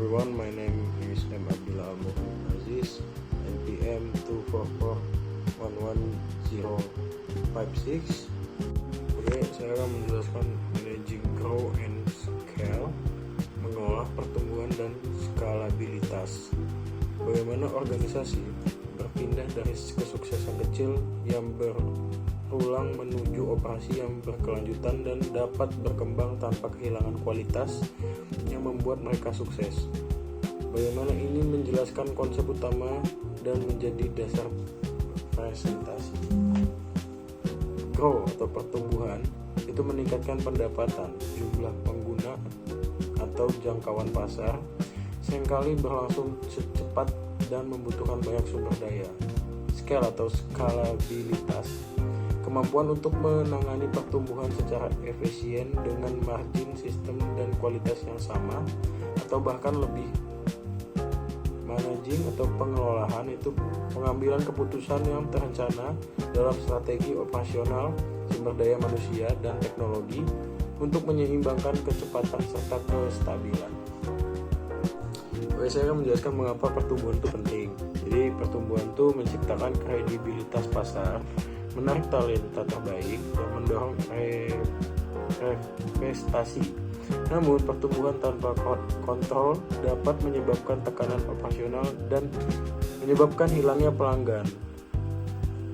everyone, my name is M. Abdullah Aziz, NPM 244111056. Oke, saya akan menjelaskan managing grow and scale, mengolah pertumbuhan dan skalabilitas. Bagaimana organisasi berpindah dari kesuksesan kecil yang berulang menuju operasi yang berkelanjutan dan dapat berkembang tanpa kehilangan kualitas yang membuat mereka sukses. Bagaimana ini menjelaskan konsep utama dan menjadi dasar presentasi. Grow atau pertumbuhan itu meningkatkan pendapatan, jumlah pengguna atau jangkauan pasar, seringkali berlangsung secepat dan membutuhkan banyak sumber daya. Scale atau skalabilitas, kemampuan untuk menangani pertumbuhan secara efisien dengan margin, sistem, dan kualitas yang sama atau bahkan lebih. Managing atau pengelolaan itu pengambilan keputusan yang terencana dalam strategi operasional, sumber daya manusia, dan teknologi untuk menyeimbangkan kecepatan serta kestabilan. Oke, saya akan menjelaskan mengapa pertumbuhan itu penting. Jadi pertumbuhan itu menciptakan kredibilitas pasar, menarik talenta terbaik, dan mendorong reinvestasi. Namun pertumbuhan tanpa kontrol dapat menyebabkan tekanan operasional dan menyebabkan hilangnya pelanggan.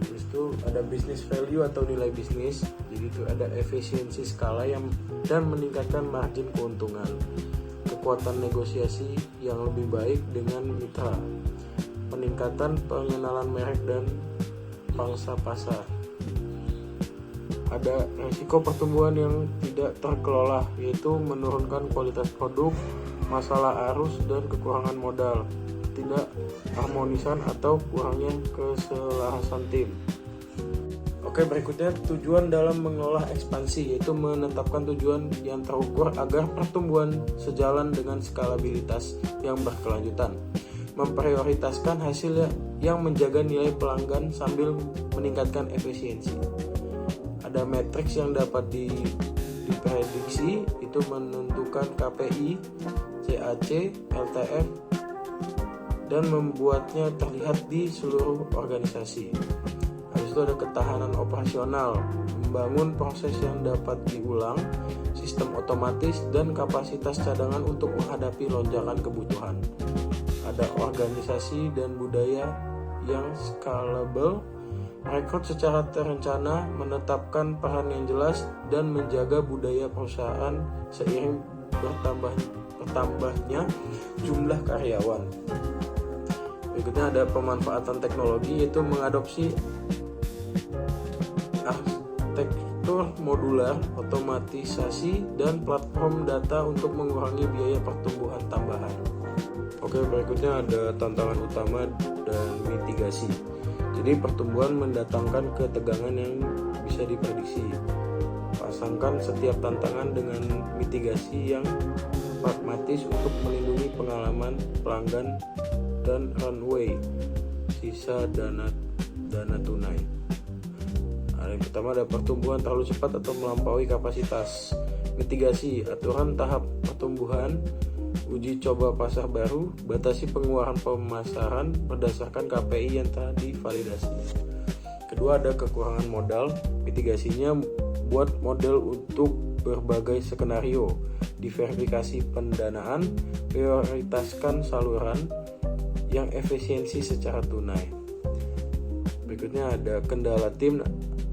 Terus itu ada business value atau nilai bisnis. Jadi itu ada efisiensi skala dan meningkatkan margin keuntungan. Kekuatan negosiasi yang lebih baik dengan mitra. Peningkatan pengenalan merek dan pangsa pasar. Ada risiko pertumbuhan yang tidak terkelola, yaitu menurunkan kualitas produk, masalah arus, dan kekurangan modal, tidak harmonisan atau kurangnya keselarasan tim. Oke, berikutnya tujuan dalam mengelola ekspansi, yaitu menetapkan tujuan yang terukur agar pertumbuhan sejalan dengan skalabilitas yang berkelanjutan. Memprioritaskan hasil yang menjaga nilai pelanggan sambil meningkatkan efisiensi. Ada matriks yang dapat diprediksi, itu menentukan KPI, CAC, LTF, dan membuatnya terlihat di seluruh organisasi. Habis itu ada ketahanan operasional, membangun proses yang dapat diulang, sistem otomatis, dan kapasitas cadangan untuk menghadapi lonjakan kebutuhan. Ada organisasi dan budaya yang scalable, merekrut secara terencana, menetapkan peran yang jelas, dan menjaga budaya perusahaan seiring bertambahnya jumlah karyawan. Berikutnya ada pemanfaatan teknologi, yaitu mengadopsi arsitektur modular, otomatisasi, dan platform data untuk mengurangi biaya pertumbuhan tambahan. Oke, berikutnya ada tantangan utama dan mitigasi. Jadi pertumbuhan mendatangkan ketegangan yang bisa diprediksi. Pasangkan setiap tantangan dengan mitigasi yang pragmatis untuk melindungi pengalaman pelanggan dan runway sisa dana tunai. Yang pertama ada pertumbuhan terlalu cepat atau melampaui kapasitas. Mitigasi, aturan tahap pertumbuhan, uji coba pasar baru, batasi pengeluaran pemasaran berdasarkan KPI yang telah divalidasi. Kedua, ada kekurangan modal. Mitigasinya buat model untuk berbagai skenario, diverifikasi pendanaan, prioritaskan saluran yang efisiensi secara tunai. Berikutnya ada kendala tim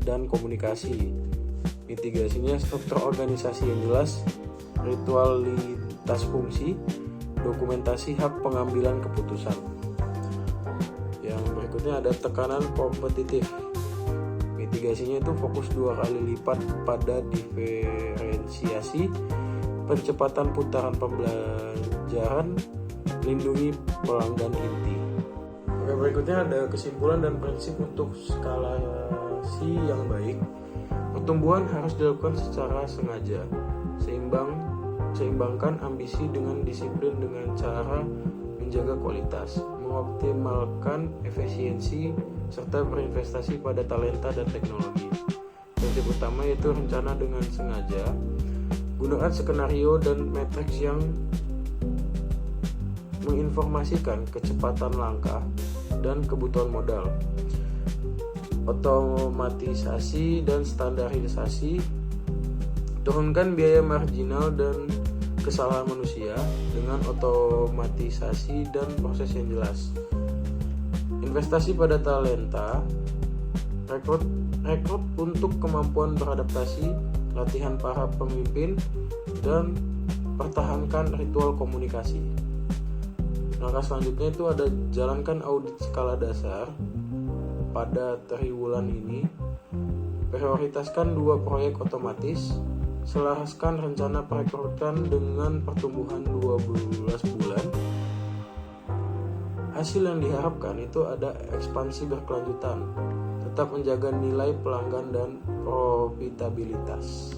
dan komunikasi. Mitigasinya struktur organisasi yang jelas, ritualitas fungsi, dokumentasi hak pengambilan keputusan. Yang berikutnya ada tekanan kompetitif. Mitigasinya itu fokus 2 kali lipat pada diferensiasi, percepatan putaran pembelajaran, lindungi pelanggan inti. Oke, berikutnya ada kesimpulan dan prinsip untuk skalasi yang baik. Pertumbuhan harus dilakukan secara sengaja, seimbangkan ambisi dengan disiplin dengan cara menjaga kualitas, mengoptimalkan efisiensi, serta berinvestasi pada talenta dan teknologi. Prinsip utama yaitu rencana dengan sengaja, gunakan skenario dan matriks yang menginformasikan kecepatan langkah dan kebutuhan modal, otomatisasi dan standarisasi, turunkan biaya marginal dan kesalahan manusia dengan otomatisasi dan proses yang jelas, investasi pada talenta, rekrut untuk kemampuan beradaptasi, latihan para pemimpin, dan pertahankan ritual komunikasi. Langkah selanjutnya itu ada jalankan audit skala dasar pada triwulan ini, prioritaskan 2 proyek otomatis, selaraskan rencana perekrutan dengan pertumbuhan 12 bulan. Hasil yang diharapkan itu ada ekspansi berkelanjutan, tetap menjaga nilai pelanggan dan profitabilitas.